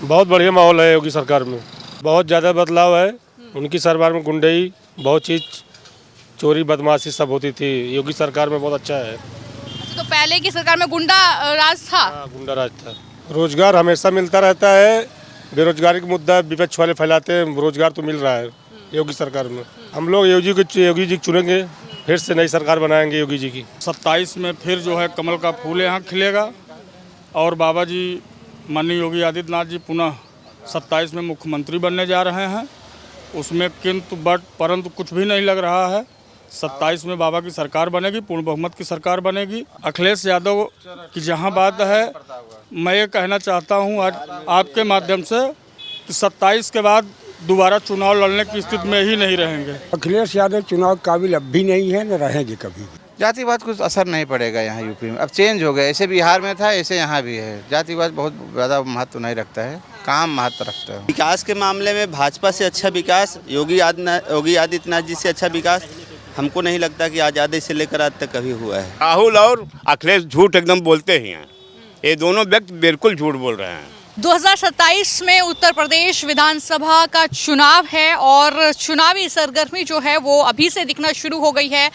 बहुत बढ़िया माहौल है योगी सरकार में। बहुत ज़्यादा बदलाव है। उनकी सरकार में गुंडई बहुत चीज़, चोरी बदमाशी सब होती थी। योगी सरकार में बहुत अच्छा है। अच्छा, तो पहले की सरकार में गुंडा राज था। हाँ, गुंडा राज था। रोजगार हमेशा मिलता रहता है। बेरोजगारी का मुद्दा विपक्ष वाले फैलाते हैं, रोजगार तो मिल रहा है योगी सरकार में। हम लोग योगी जी चुनेंगे, फिर से नई सरकार बनाएंगे योगी जी की। 27 में फिर जो है कमल का फूल यहाँ खिलेगा और बाबा जी माननीय योगी आदित्यनाथ जी पुनः 27 में मुख्यमंत्री बनने जा रहे हैं। उसमें किंतु बट परंतु कुछ भी नहीं लग रहा है। 27 में बाबा की सरकार बनेगी, पूर्ण बहुमत की सरकार बनेगी। अखिलेश यादव की जहाँ बात है, मैं ये कहना चाहता हूँ आज आपके माध्यम से कि 27 के बाद दोबारा चुनाव लड़ने की स्थिति में ही नहीं रहेंगे। अखिलेश यादव चुनाव काबिल अब भी नहीं है, न रहेंगे कभी भी। जातिवाद कुछ असर नहीं पड़ेगा यहाँ यूपी में। अब चेंज हो गया, ऐसे बिहार में था ऐसे यहाँ भी है। जातिवाद बहुत ज़्यादा महत्व नहीं रखता है, काम महत्व रखता है। विकास के मामले में भाजपा से अच्छा विकास, योगी आदित्यनाथ जी से अच्छा विकास हमको नहीं लगता कि आज़ादी से लेकर आज तक कभी हुआ है। राहुल और अखिलेश झूठ एकदम बोलते ही हैं। ये दोनों व्यक्ति बिल्कुल झूठ बोल रहे हैं। 2027 में उत्तर प्रदेश विधानसभा का चुनाव है और चुनावी सरगर्मी जो है वो अभी से दिखना शुरू हो गई है।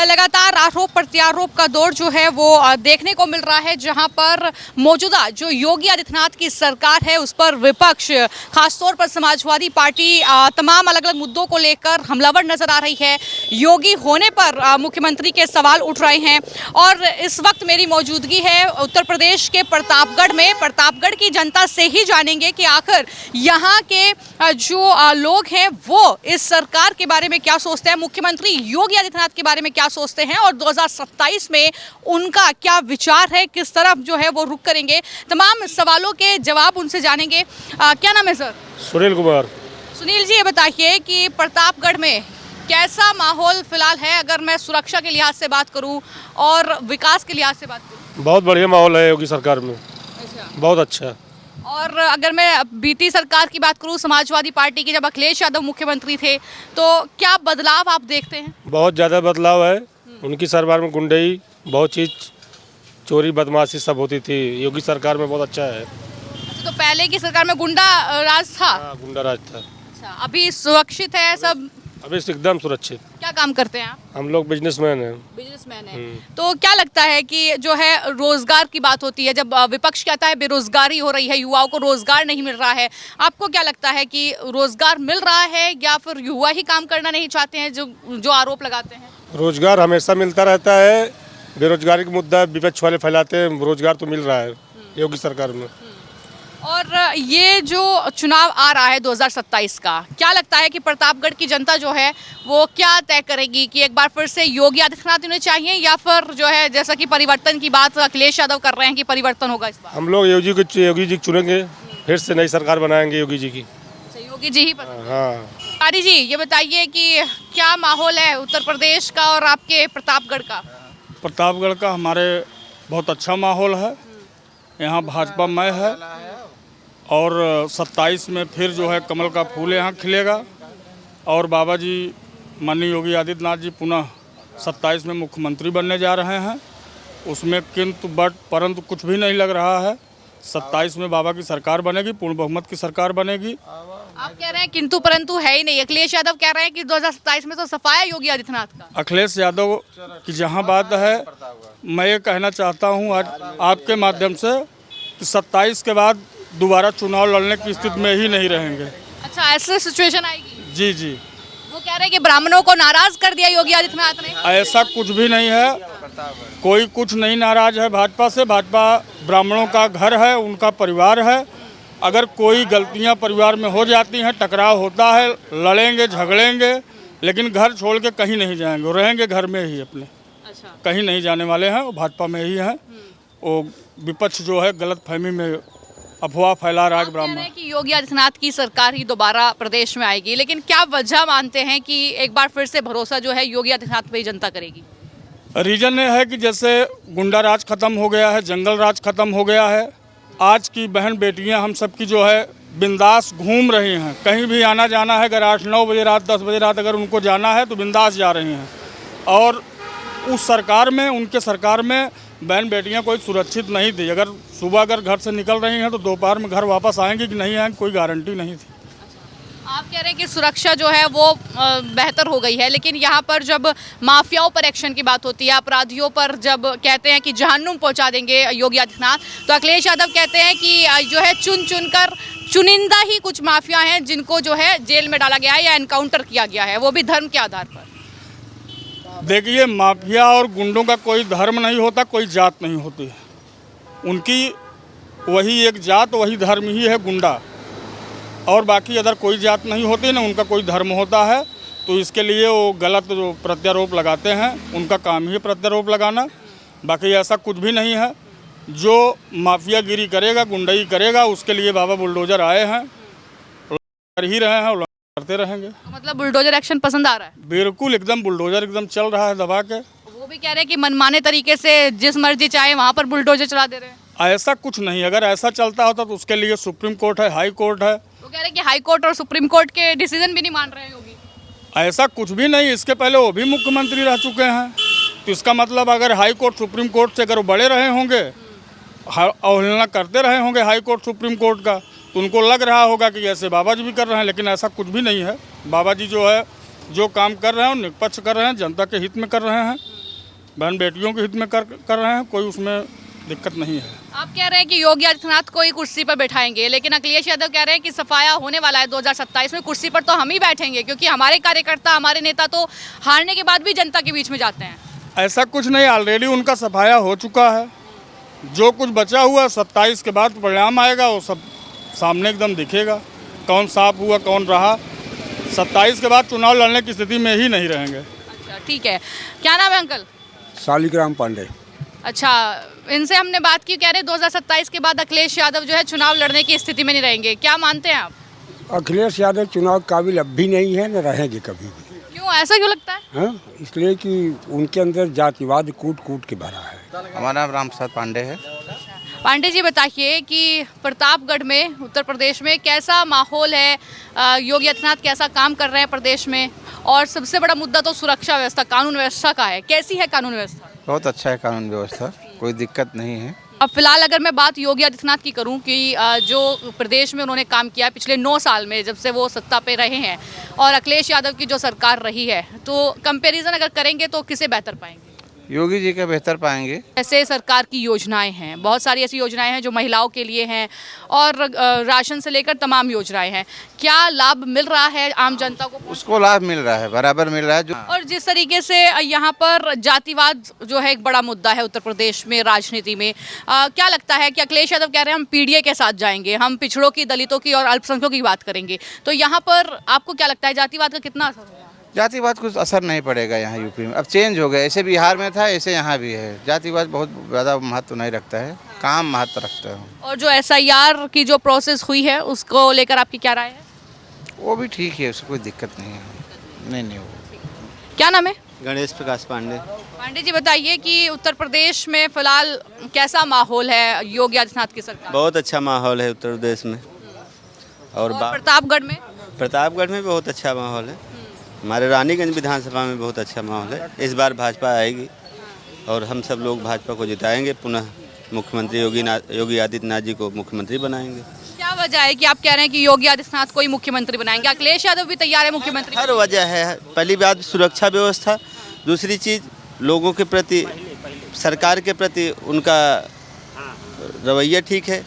लगातार आरोप प्रत्यारोप का दौर जो है वो देखने को मिल रहा है, जहां पर मौजूदा जो योगी आदित्यनाथ की सरकार है उस पर विपक्ष, खासतौर पर समाजवादी पार्टी तमाम अलग अलग मुद्दों को लेकर हमलावर नजर आ रही है। योगी होने पर मुख्यमंत्री के सवाल उठ रहे हैं और इस वक्त मेरी मौजूदगी है उत्तर प्रदेश के प्रतापगढ़ में। प्रतापगढ़ की जनता से ही जानेंगे कि आखिर यहाँ के जो लोग हैं वो इस सरकार के बारे में क्या सोचते हैं, मुख्यमंत्री योगी आदित्यनाथ के बारे में क्या सोचते हैं और 2027 में उनका क्या विचार है, किस तरफ जो है वो रुख करेंगे। तमाम सवालों के जवाब उनसे जानेंगे। क्या नाम है सर? सुनील कुमार। सुनील जी, ये बताइए कि प्रतापगढ़ में कैसा माहौल फिलहाल है, अगर मैं सुरक्षा के लिहाज से बात करूं और विकास के लिहाज से बात करूं? बहुत बढ़िया माहौल है योगी सरकार में। अच्छा। बहुत अच्छा। और अगर मैं बीती सरकार की बात करूं, समाजवादी पार्टी की, जब अखिलेश यादव मुख्यमंत्री थे, तो क्या बदलाव आप देखते हैं? बहुत ज़्यादा बदलाव है। उनकी सरकार में गुंडई बहुत चीज़, चोरी बदमाशी सब होती थी। योगी सरकार में बहुत अच्छा है। अच्छा, तो पहले की सरकार में गुंडा राज था। हाँ, गुंडा राज था। अच्छा, अभी सुरक्षित है सब? अभी से एकदम सुरक्षित। क्या काम करते हैं आप? हम लोग बिजनेसमैन हैं। बिजनेसमैन है। तो क्या लगता है कि जो है रोजगार की बात होती है, जब विपक्ष कहता है बेरोजगारी हो रही है, युवाओं को रोजगार नहीं मिल रहा है, आपको क्या लगता है कि रोजगार मिल रहा है या फिर युवा ही काम करना नहीं चाहते हैं, जो आरोप लगाते हैं? रोजगार हमेशा मिलता रहता है। बेरोजगारी का मुद्दा विपक्ष वाले फैलाते हैं, रोजगार तो मिल रहा है योगी सरकार में। और ये जो चुनाव आ रहा है 2027 का, क्या लगता है कि प्रतापगढ़ की जनता जो है वो क्या तय करेगी कि एक बार फिर से योगी आदित्यनाथ उन्हें चाहिए या फिर जो है जैसा कि परिवर्तन की बात अखिलेश यादव कर रहे हैं कि परिवर्तन होगा इस बार? हम लोग योगी जी चुनेंगे, फिर से नई सरकार बनाएंगे योगी जी की। योगी जी ही पसंद। हाँ। आरी जी, ये बताइए कि क्या माहौल है उत्तर प्रदेश का और आपके प्रतापगढ़ का? प्रतापगढ़ का हमारे बहुत अच्छा माहौल है। यहाँ भाजपा मय है और 27 में फिर जो है कमल का फूल यहाँ खिलेगा और बाबा जी माननीय योगी आदित्यनाथ जी पुनः 27 में मुख्यमंत्री बनने जा रहे हैं। उसमें किंतु बट परंतु कुछ भी नहीं लग रहा है। 27 में बाबा की सरकार बनेगी, पूर्ण बहुमत की सरकार बनेगी। आप कह रहे हैं किंतु परंतु है ही नहीं। अखिलेश यादव कह रहे हैं कि 2027 में तो सफाया योगी आदित्यनाथ का। अखिलेश यादव की जहाँ बात है, मैं ये कहना चाहता हूँ आज आपके माध्यम से कि 27 के बाद दोबारा चुनाव लड़ने की स्थिति में ही नहीं रहेंगे। अच्छा, ऐसे सिचुएशन आएगी? जी जी। वो कह रहे हैं कि ब्राह्मणों को नाराज कर दिया योगी आदित्यनाथ ने। ऐसा कुछ भी नहीं है, कोई कुछ नहीं नाराज है भाजपा से। भाजपा ब्राह्मणों का घर है, उनका परिवार है। अगर कोई गलतियां परिवार में हो जाती हैं, टकराव होता है, लड़ेंगे झगड़ेंगे, लेकिन घर छोड़ के कहीं नहीं जाएंगे, रहेंगे घर में ही अपने। अच्छा। कहीं नहीं जाने वाले हैं, वो भाजपा में ही हैं। वो विपक्ष जो है गलत फहमी में अफवाह फैला रहा है ब्राह्मण। कि योगी आदित्यनाथ की सरकार ही दोबारा प्रदेश में आएगी, लेकिन क्या वजह मानते हैं कि एक बार फिर से भरोसा जो है योगी आदित्यनाथ पे ही जनता करेगी? रीजन ये है कि जैसे गुंडा राज खत्म हो गया है, जंगल राज खत्म हो गया है। आज की बहन बेटियां हम सब की जो है बिंदास घूम रही हैं। कहीं भी आना जाना है, अगर 8-9 बजे रात 10 बजे रात अगर उनको जाना है तो बिंदास जा रही हैं। और उस सरकार में, उनके सरकार में बहन बेटियां कोई सुरक्षित नहीं थी। अगर सुबह अगर घर से निकल रही हैं तो दोपहर में घर वापस आएंगी कि नहीं आएंगी कोई गारंटी नहीं थी। आप कह रहे हैं कि सुरक्षा जो है वो बेहतर हो गई है, लेकिन यहाँ पर जब माफियाओं पर एक्शन की बात होती है, अपराधियों पर जब कहते हैं कि जहन्नुम पहुँचा देंगे योगी आदित्यनाथ, तो अखिलेश यादव कहते हैं कि जो है चुन कर चुनिंदा ही कुछ माफिया हैं जिनको जो है जेल में डाला गया है या एनकाउंटर किया गया है, वो भी धर्म के आधार पर। देखिए, माफिया और गुंडों का कोई धर्म नहीं होता, कोई जात नहीं होती। उनकी वही एक जात वही धर्म ही है, गुंडा, और बाकी अदर कोई जात नहीं होती ना उनका कोई धर्म होता है। तो इसके लिए वो गलत जो प्रत्यारोप लगाते हैं, उनका काम ही प्रत्यारोप लगाना, बाकी ऐसा कुछ भी नहीं है। जो माफियागिरी करेगा, गुंडाई करेगा, उसके लिए बाबा बुलडोजर आए हैं, कर ही रहे हैं और करते रहेंगे। मतलब बुलडोजर एक्शन पसंद आ रहा है? बिल्कुल, एकदम बुलडोजर एकदम चल रहा है दबा के। वो भी कह रहे हैं कि मनमाने तरीके से जिस मर्जी चाहे वहाँ पर बुलडोजर चला दे रहे हैं। ऐसा कुछ नहीं, अगर ऐसा चलता होता तो उसके लिए सुप्रीम कोर्ट है, हाई कोर्ट है। वो कह रहे हैं कि हाई कोर्ट और सुप्रीम कोर्ट के डिसीजन भी नहीं मान रहे हैं योगी। ऐसा कुछ भी नहीं, इसके पहले वो भी मुख्यमंत्री रह चुके हैं। तो इसका मतलब अगर हाई कोर्ट सुप्रीम कोर्ट से अगर वो बड़े रहे होंगे, अवहेलना करते रहे होंगे हाई कोर्ट सुप्रीम कोर्ट का, तो उनको लग रहा होगा कि ऐसे बाबा जी भी कर रहे हैं, लेकिन ऐसा कुछ भी नहीं है। बाबा जी जो है जो काम कर रहे हैं निष्पक्ष कर रहे हैं, जनता के हित में कर रहे हैं, बहन बेटियों के हित में कर रहे हैं, कोई उसमें दिक्कत नहीं है। आप कह रहे हैं कि योगी आदित्यनाथ को ही कुर्सी पर बैठाएंगे, लेकिन अखिलेश यादव कह रहे हैं कि सफाया होने वाला है 2027 में, कुर्सी पर तो हम ही बैठेंगे, क्योंकि हमारे कार्यकर्ता हमारे नेता तो हारने के बाद भी जनता के बीच में जाते हैं। ऐसा कुछ नहीं, ऑलरेडी उनका सफाया हो चुका है। जो कुछ बचा हुआ 27 के बाद परिणाम आएगा, वो सब सामने एकदम दिखेगा, कौन साफ हुआ कौन रहा। 27 के बाद चुनाव लड़ने की स्थिति में ही नहीं रहेंगे। अच्छा, ठीक है। क्या नाम है अंकल? शालिग्राम पांडे। अच्छा, इनसे हमने बात की, कह रहे 2027 के बाद अखिलेश यादव जो है चुनाव लड़ने की स्थिति में नहीं रहेंगे। क्या मानते हैं आप? अखिलेश यादव चुनाव काबिल अब भी नहीं है, न रहेंगे कभी भी। क्यों, ऐसा क्यों लगता है? हाँ, इसलिए कि उनके अंदर जातिवाद कूट कूट के भरा है। हमारा नाम राम प्रसाद पांडे है। पांडे जी, बताइए कि प्रतापगढ़ में उत्तर प्रदेश में कैसा माहौल है, योगी आदित्यनाथ कैसा काम कर रहे हैं प्रदेश में, और सबसे बड़ा मुद्दा तो सुरक्षा व्यवस्था, कानून व्यवस्था का है। कैसी है कानून व्यवस्था? बहुत अच्छा है कानून व्यवस्था, कोई दिक्कत नहीं है। अब फिलहाल अगर मैं बात योगी आदित्यनाथ की करूं कि जो प्रदेश में उन्होंने काम किया पिछले 9 साल में, जब से वो सत्ता पे रहे हैं, और अखिलेश यादव की जो सरकार रही है, तो कंपैरिजन अगर करेंगे तो किसे बेहतर पाएंगे? योगी जी का बेहतर पाएंगे। ऐसे सरकार की योजनाएं हैं, बहुत सारी ऐसी योजनाएं हैं जो महिलाओं के लिए हैं, और राशन से लेकर तमाम योजनाएं हैं। क्या लाभ मिल रहा है आम जनता को? उसको लाभ मिल रहा है, बराबर मिल रहा है। जो और जिस तरीके से यहाँ पर जातिवाद जो है एक बड़ा मुद्दा है उत्तर प्रदेश में राजनीति में, क्या लगता है कि अखिलेश यादव कह रहे हैं हम पीडीए के साथ जाएंगे, हम पिछड़ों की, दलितों की और अल्पसंख्यकों की बात करेंगे, तो यहाँ पर आपको क्या लगता है जातिवाद का कितना असर होगा? जातिवाद कुछ असर नहीं पड़ेगा यहाँ यूपी में। अब चेंज हो गया, ऐसे बिहार में था ऐसे यहाँ भी है। जातिवाद बहुत ज़्यादा महत्व नहीं रखता है, काम महत्व रखता है। और जो SIR की जो प्रोसेस हुई है उसको लेकर आपकी क्या राय है? वो भी ठीक है, उसको कोई दिक्कत नहीं है। नहीं वो। क्या नाम है? गणेश प्रकाश पांडे। पांडे जी, बताइए कि उत्तर प्रदेश में फिलहाल कैसा माहौल है योगी आदित्यनाथ की सरकार? बहुत अच्छा माहौल है उत्तर प्रदेश में। और प्रतापगढ़ में? प्रतापगढ़ में बहुत अच्छा माहौल है। हमारे रानीगंज विधानसभा में बहुत अच्छा माहौल है। इस बार भाजपा आएगी और हम सब लोग भाजपा को जिताएंगे, पुनः मुख्यमंत्री योगी आदित्यनाथ जी को मुख्यमंत्री बनाएंगे। क्या वजह है कि आप कह रहे हैं कि योगी आदित्यनाथ को ही मुख्यमंत्री बनाएंगे? अखिलेश यादव भी तैयार है मुख्यमंत्री? हर वजह है। पहली बात सुरक्षा व्यवस्था, दूसरी चीज़ लोगों के प्रति, सरकार के प्रति उनका रवैया ठीक है,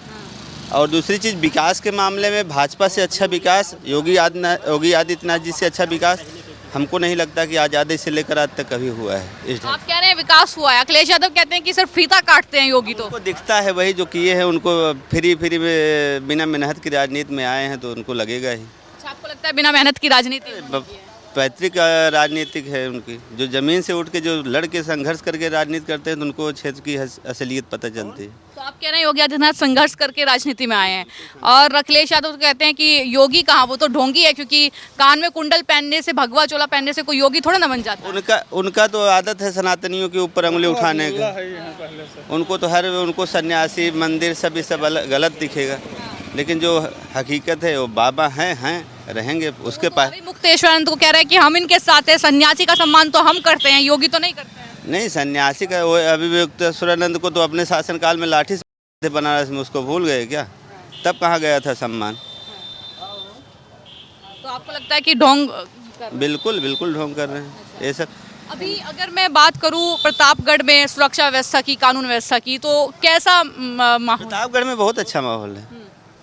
और दूसरी चीज़ विकास के मामले में भाजपा से अच्छा विकास, योगी आदित्यनाथ जी से अच्छा विकास हमको नहीं लगता कि आज़ादी से लेकर आज तक कभी हुआ है। आप कह रहे हैं विकास हुआ है, अखिलेश यादव कहते हैं कि सिर्फ फीता काटते हैं योगी। तो उनको दिखता है वही जो किए हैं, उनको फ्री में बिना मेहनत की राजनीति में आए हैं तो उनको लगेगा ही। अच्छा, आपको लगता है बिना मेहनत की राजनीति? पैतृक राजनीतिक है उनकी, जो ज़मीन से उठ के जो लड़के संघर्ष करके राजनीति करते हैं तो उनको क्षेत्र की असलियत पता चलती है। तो आप कह रहे हैं योगी आदित्यनाथ संघर्ष करके राजनीति में आए हैं, और अखिलेश यादव कहते हैं कि योगी कहाँ, वो तो ढोंगी है, क्योंकि कान में कुंडल पहनने से, भगवा चोला पहनने से कोई योगी थोड़ा ना बन जाता। उनका तो आदत है सनातनियों के ऊपर उंगली उठाने का। उनको तो उनको सन्यासी, मंदिर सब गलत दिखेगा, लेकिन जो हकीकत है वो बाबा हैं रहेंगे उसके पास। मुक्तेश्वर आनंद को कह रहे हैं कि हम इनके साथ हैं, सन्यासी का सम्मान तो हम करते हैं, योगी तो नहीं करते हैं। नहीं, सन्यासी का वो अभिव्यक्त सुरानंद को तो अपने शासनकाल में लाठी से बनारस में, उसको भूल गए क्या? तब कहाँ गया था सम्मान? तो आपको लगता है कि ढोंग बिल्कुल बिल्कुल ढोंग कर रहे हैं ये सब। अभी अगर मैं बात करूं प्रतापगढ़ में सुरक्षा व्यवस्था की, कानून व्यवस्था की, तो कैसा माहौल? प्रतापगढ़ में बहुत अच्छा माहौल है।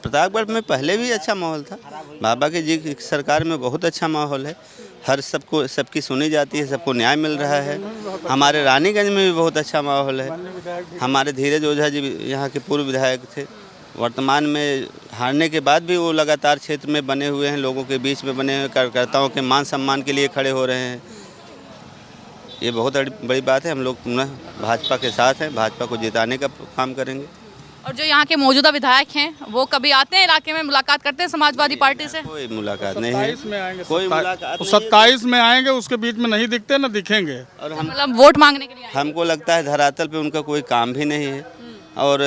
प्रतापगढ़ में पहले भी अच्छा माहौल था। बाबा के जी की सरकार में बहुत अच्छा माहौल है। हर सबकी सुनी जाती है, सबको न्याय मिल रहा है। हमारे रानीगंज में भी बहुत अच्छा माहौल है। हमारे धीरज ओझा जी यहाँ के पूर्व विधायक थे, वर्तमान में हारने के बाद भी वो लगातार क्षेत्र में बने हुए हैं, लोगों के बीच में बने हुए, कार्यकर्ताओं के मान सम्मान के लिए खड़े हो रहे हैं। ये बहुत बड़ी बात है। हम लोग पुनः भाजपा के साथ हैं, भाजपा को जिताने का काम करेंगे। और जो यहाँ के मौजूदा विधायक हैं वो कभी आते हैं इलाके में, मुलाकात करते हैं समाजवादी पार्टी से? कोई मुलाकात नहीं है। 27 में आएंगे, कोई मुलाकात नहीं है। 27 में आएंगे, उसके बीच में नहीं दिखते ना दिखेंगे। और हम मतलब वोट मांगने के लिए आए हैं। हमको लगता है धरातल पे उनका कोई काम भी नहीं है और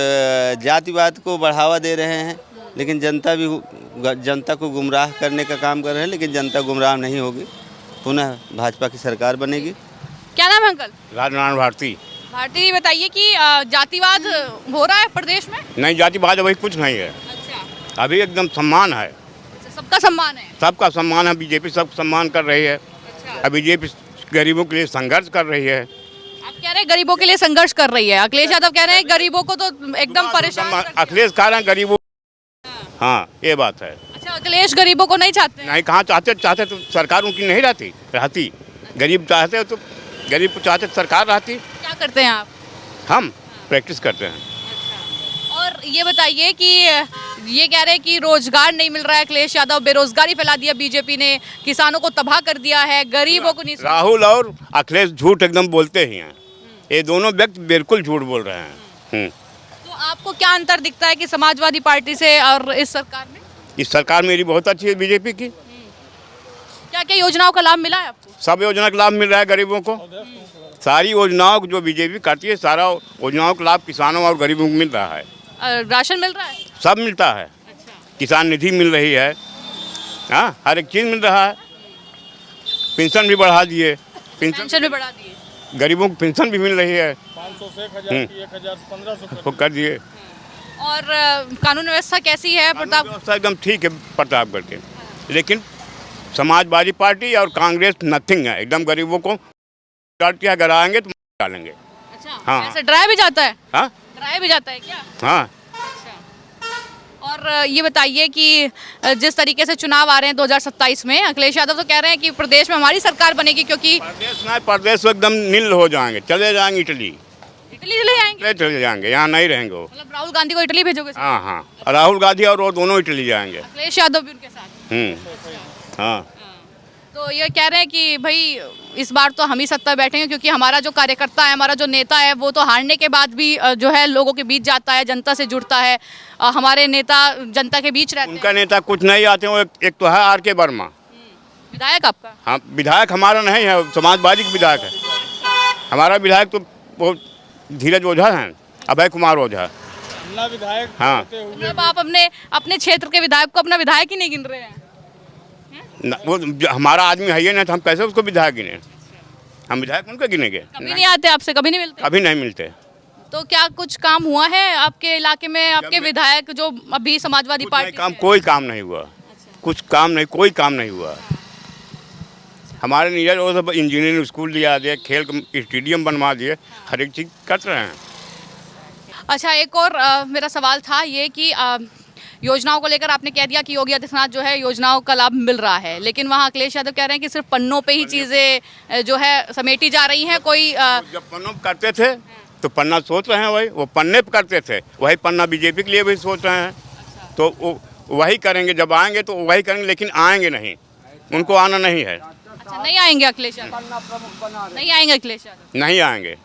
जातिवाद को बढ़ावा दे रहे हैं, लेकिन जनता को गुमराह करने का काम कर रहे हैं, लेकिन जनता गुमराह नहीं होगी। पुनः भाजपा की सरकार बनेगी। क्या नाम है अंकल? राजनारायण भारती। भारती, बताइए कि जातिवाद हो रहा है प्रदेश में? नहीं, जातिवाद अभी कुछ नहीं है। अच्छा, अभी एकदम सम्मान है, सबका सम्मान है। सबका सम्मान है। बीजेपी सब सम्मान कर रही है। अच्छा, अब बीजेपी गरीबों के लिए संघर्ष कर रही है। आप कह रहे हैं गरीबों के लिए संघर्ष कर रही है, अखिलेश यादव कह रहे हैं गरीबों को तो एकदम परेशान कर दिया। अखिलेश कह रहे हैं गरीबों, हाँ ये बात है। अच्छा, अखिलेश गरीबों को नहीं चाहते हैं? नहीं, कहाँ चाहते तो सरकार उनकी नहीं रहती। गरीब चाहते तो गरीब को चाहते तो सरकार रहती। क्या करते हैं आप? हम प्रैक्टिस करते हैं। और ये बताइए कि ये कह रहे हैं कि रोजगार नहीं मिल रहा है अखिलेश यादव, बेरोजगारी फैला दिया बीजेपी ने, किसानों को तबाह कर दिया है, गरीबों को नहीं सुना। राहुल और अखिलेश झूठ एकदम बोलते ही हैं। ये दोनों व्यक्ति बिल्कुल झूठ बोल रहे हैं। तो आपको क्या अंतर दिखता है कि समाजवादी पार्टी से और इस सरकार में? इस सरकार मेरी बहुत अच्छी है, बीजेपी की। क्या क्या योजनाओं का लाभ मिला है आपको? सब योजना का लाभ मिल रहा है गरीबों को। सारी योजनाओं को जो बीजेपी करती है, सारा योजनाओं का लाभ किसानों और गरीबों को मिल रहा है। राशन मिल रहा है? सब मिलता है। किसान निधि मिल रही है, हाँ हर एक चीज़ मिल रहा है। पेंशन भी बढ़ा दिए, पेंशन भी बढ़ा दिए, गरीबों को पेंशन भी मिल रही है, 500 से 1000 की 1500 वो कर दिए। और कानून व्यवस्था कैसी है प्रताप? व्यवस्था एकदम ठीक है प्रतापगढ़ के, लेकिन समाजवादी पार्टी और कांग्रेस नथिंग है एकदम। गरीबों को डांट अगर आएंगे तो डालेंगे। अच्छा, हाँ। ऐसे डराया भी जाता है? हाँ डराया भी जाता है क्या? हाँ। अच्छा, और ये बताइए कि जिस तरीके से चुनाव आ रहे हैं 2027 में, अखिलेश यादव तो कह रहे हैं कि प्रदेश में हमारी सरकार बनेगी, क्योंकि प्रदेश एकदम नील हो जाएंगे, चले जाएंगे इटली चले जाएंगे। चले जाएंगे, यहाँ नहीं रहेंगे वो। मतलब राहुल गांधी को इटली भेजोगे? हाँ हाँ, राहुल गांधी और वो दोनों इटली जाएंगे। अखिलेश यादव भी उनके साथ? हाँ। तो ये कह रहे हैं कि भाई इस बार तो हम ही सत्ता बैठेंगे, क्योंकि हमारा जो कार्यकर्ता है, हमारा जो नेता है, वो तो हारने के बाद भी जो है लोगों के बीच जाता है, जनता से जुड़ता है। हमारे नेता जनता के बीच रहते हैं। उनका नेता कुछ नहीं आते हैं। एक तो है आर के वर्मा, विधायक आपका? हाँ, विधायक हमारा नहीं है, समाजवादी का विधायक है। हमारा विधायक तो वो धीरज ओझा हैं, अभय कुमार ओझा। विधायक हाँ, मतलब आप अपने क्षेत्र के विधायक को अपना विधायक ही नहीं गिन रहे हैं? वो हमारा आदमी है ही नहीं, तो हम कैसे उसको विधायक गिने? हम विधायक उनका गिनेंगे? कभी नहीं आते आपसे, कभी नहीं मिलते? कभी नहीं मिलते। तो क्या कुछ काम हुआ है आपके इलाके में? आपके विधायक जो अभी समाजवादी पार्टी से हैं? कोई काम नहीं हुआ, कुछ काम नहीं, कोई काम नहीं हुआ। हमारे नीरज वो सब इंजीनियरिंग स्कूल दिया दिए, खेल स्टेडियम बनवा दिए, हर एक चीज़ कर रहे हैं। अच्छा, एक और मेरा सवाल था ये कि योजनाओं को लेकर आपने कह दिया कि योगी आदित्यनाथ जो है योजनाओं का लाभ मिल रहा है, लेकिन वहाँ अखिलेश यादव कह रहे हैं कि सिर्फ पन्नों पे ही चीज़ें जो है समेटी जा रही हैं। कोई जब पन्नों पे करते थे तो पन्ना सोच रहे हैं, वही वो पन्ने पे करते थे, वही पन्ना बीजेपी के लिए भी सोच रहे हैं। तो वो वही करेंगे, जब आएंगे तो वही करेंगे, लेकिन आएंगे नहीं, उनको आना नहीं है। अच्छा, नहीं आएंगे अखिलेश यादव? नहीं आएंगे अखिलेश यादव? नहीं आएंगे।